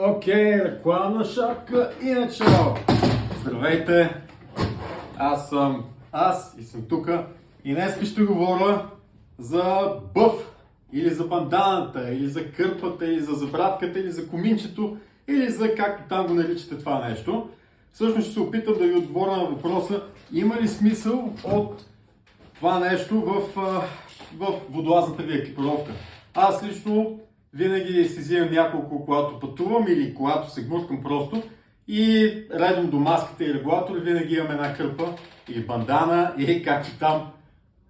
Окей, рекламна шапка и начало! Здравейте! Аз съм и съм тука и днес ще говоря за бъф, или за банданата, или за кърпата, или за забратката, или за коминчето, или за както там го наричате това нещо. Всъщност ще се опитам да ви отговоря на въпроса: има ли смисъл от това нещо в водолазната ви екипировка? Аз лично винаги си взимам няколко, когато пътувам или когато се гмуркам просто, и редом до маската и регулатори винаги имам една кърпа или бандана, и както там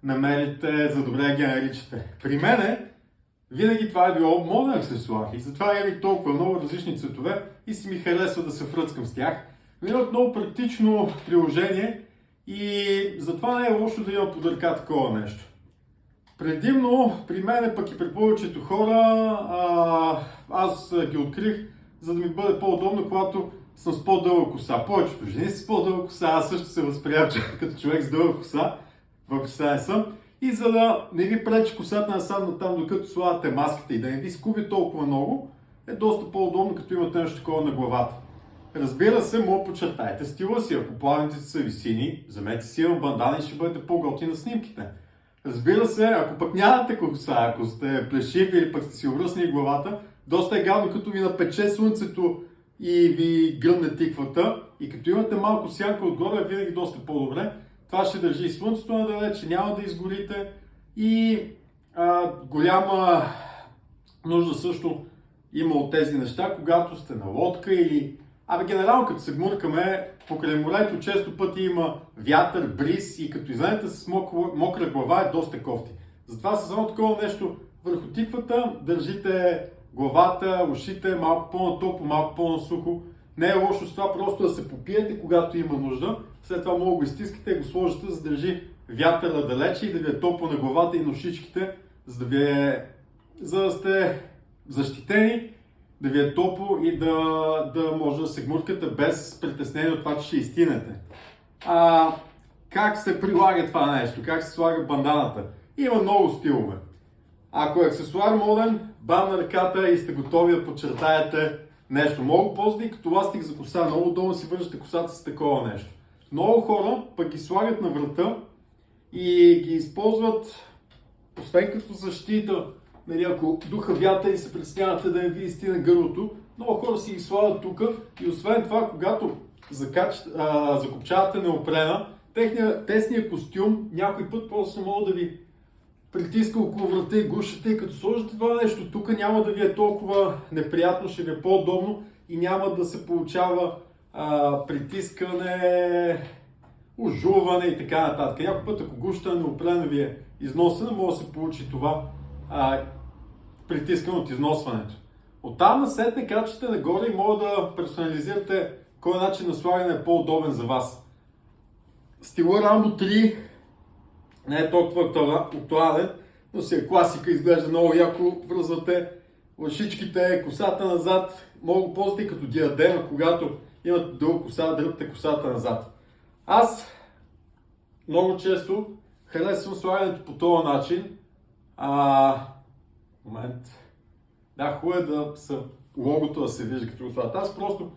намерите, за добре ги наричате. При мене винаги това е било моден аксесуар и затова имам и толкова много различни цветове и си ми харесва да се връцкам с тях. Но имат много практично приложение и затова не е лошо да има под ръка такова нещо. Предимно при мен, пък и при повечето хора, аз ги открих, за да ми бъде по-удобно, когато съм с по-дълга коса. Повечето жени с по-дълга коса, аз също се възприемам като човек с дълга коса, въпреки сега не съм. И за да не ви пречи косата насам натам, докато слагате маската и да не ви скуби толкова много, е доста по-удобно, като имате нещо такова на главата. Разбира се, може подчертайте стила си. Ако плавните са ви сини, вземете си бандана и ще бъдете по-готини на снимките. Разбира се, ако пък нямате коса, ако сте плешив или пък сте си обръснали главата, доста е гадно, като ви напече слънцето и ви гръмне тиквата, и като имате малко сянка отгоре, е винаги доста по-добре. Това ще държи и слънцето надалече, няма да изгорите, и голяма нужда също има от тези неща, когато сте на лодка или... генерално като се гмуркаме покрай морето, често пъти има вятър, бриз и като излезете с мокра глава е доста кофти. Затова с едно такова нещо върху тиквата държите главата, ушите малко по-натопло, малко по-насухо. Не е лошо с това просто да се попиете, когато има нужда. След това много го изтискате и го сложите, за да държи вятъра далече и да ви е топло на главата и на ушичките, за да сте защитени, да ви е топло и да може да се гмуркате без притеснение от това, че ще изтинете. Как се прилага това нещо? Как се слага банданата? Има много стилове. Ако е аксесуар моден, бам на ръката и сте готови да подчертаете нещо. Много ползвате и като ластик за коса. Много удобно си вържете косата с такова нещо. Много хора пък ги слагат на врата и ги използват освен като защита. Ако духа вятър и се притеснявате да не ви изтине гърлото, много хора си ги слагат тук, и освен това, когато закопчавате неопрена, тесния костюм някой път просто мога да ви притиска около врата и гушата, и като сложите това нещо тук, няма да ви е толкова неприятно, ще ви е по-удобно и няма да се получава притискане, ужуване и така нататък. Някой път, ако гушата неопрена ви е износена, може да се получи това притискане от износването. Оттам насетне качате нагоре и може да персонализирате кой начин на слагане е по-удобен за вас. Стила Рамбо 3 не е толкова актуален, но си е класика, изглежда много яко, връзвате лъшичките, косата назад, много ползвате като диадема, когато имате дълга коса, дръпте косата назад. Аз много често харесвам слагането по този начин. Момент. Хубаво е логото да се вижда като го слагат. Аз просто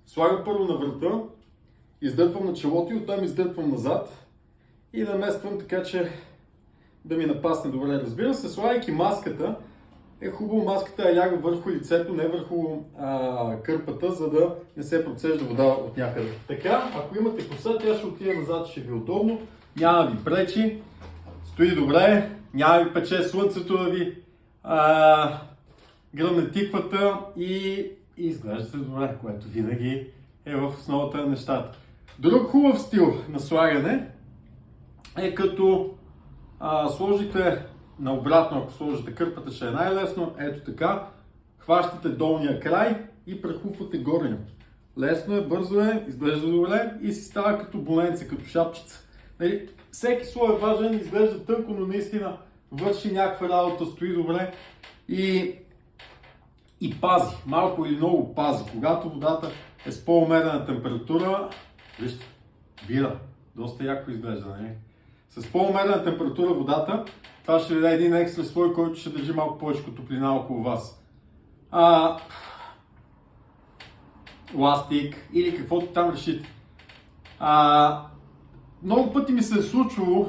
слагам първо на врата, издърпвам на челото и оттам издърпвам назад и намествам така, че да ми напасне добре. Разбира се, слагайки маската, е хубаво маската да ляга върху лицето, не върху кърпата, за да не се процежда вода от някъде. Така, ако имате коса, тя ще отиде назад, ще ви е удобно, няма да ви пречи, стои добре, няма да ви пече слънцето да ви гръмне тиквата и изглеждате добре, което винаги е в основата на нещата. Друг хубав стил на слагане е като сложите наобратно, ако сложите кърпата, ще е най-лесно. Ето така, хващате долния край и прехупвате горния. Лесно е, бързо е, изглежда добре и си става като боленце, като шапчица. Всеки слой е важен, изглежда тънко, но наистина върши някаква работа, стои добре и пази, малко или много пази. Когато водата е с по-умерена температура, вижте, бира, доста яко изглежда, нали? С по-умерена температура водата, това ще ви даде един екстра слой, който ще държи малко повече топлина около вас. ластик или каквото там решите. Много пъти ми се е случвало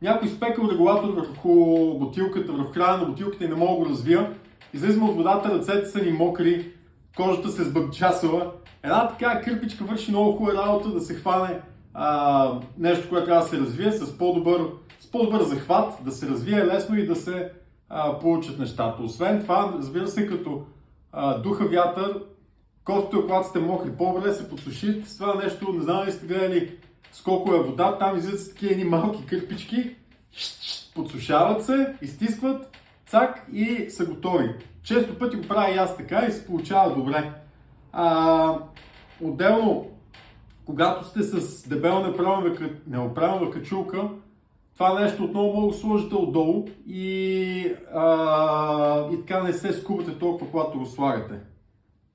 някой спекал регулатор върху бутилката, върху края на бутилката и не мога да го развия. Излизаме от водата, ръцете са ни мокри, кожата се сбъгчасала. Една така кърпичка върши много хубава работа да се хване нещо, което трябва да се развие с по-добър захват, да се развие лесно и да се получат нещата. Освен това, разбира се, като духа вятър, колкото когато сте мокри, по-добре да се подсушите. С това нещо, не знам дали сте гледали с колко е вода, там излизат с такива едни малки кърпички, подсушават се, изтискват, цак и са готови. Често пъти го правя и аз така и се получава добре. Отделно, когато сте с дебела неоправена качулка, това нещо отново мога да сложите отдолу и така не се скубате толкова, когато го слагате.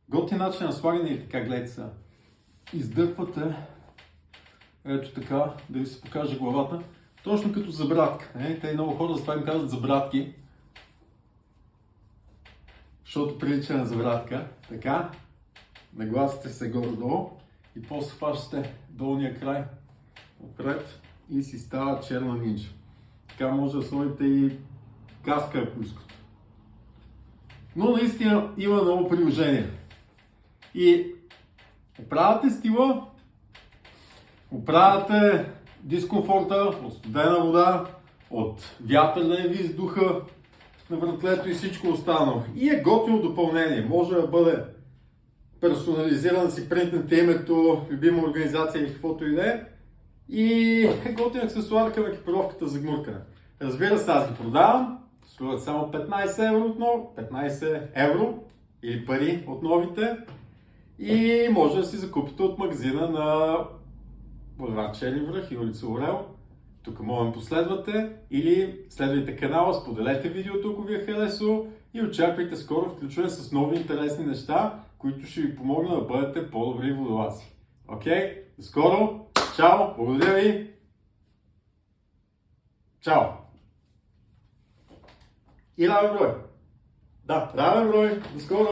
Готин начин на слагане е така, гледайте сега. Издърпвате, ето така, да ви се покаже главата, точно като забрадка. Те много хора за това им казват забрадки, защото прилича на забрадка. Така, нагласите се горе-долу и после фащате долния край отпред и си става черна нинджа. Така може да сложите и каска, ако искате. Но наистина има много приложения. И оправяте стила, оправяте дискомфорта от студена вода, от вятър да не ви издуха на вратлето и всичко останало. И е готино допълнение. Може да бъде персонализиран, да си принтнете името, любима организация или каквото и да е. И е готин аксесуар към екипировката за гмуркане. Разбира се, аз ги продавам. Струват само 15 евро отново, 15 евро или пари от новите. И може да си закупите от магазина на булевард Черни връх и улица Орел. Тук може да последвате или следвайте канала, споделете видеото, ако ви е харесало и очаквайте скоро включване с нови интересни неща, които ще ви помогнат да бъдете по-добри водолази. Окей? До скоро! Чао! Благодаря ви! Чао! И равен брой! Да, равен брой! До скоро!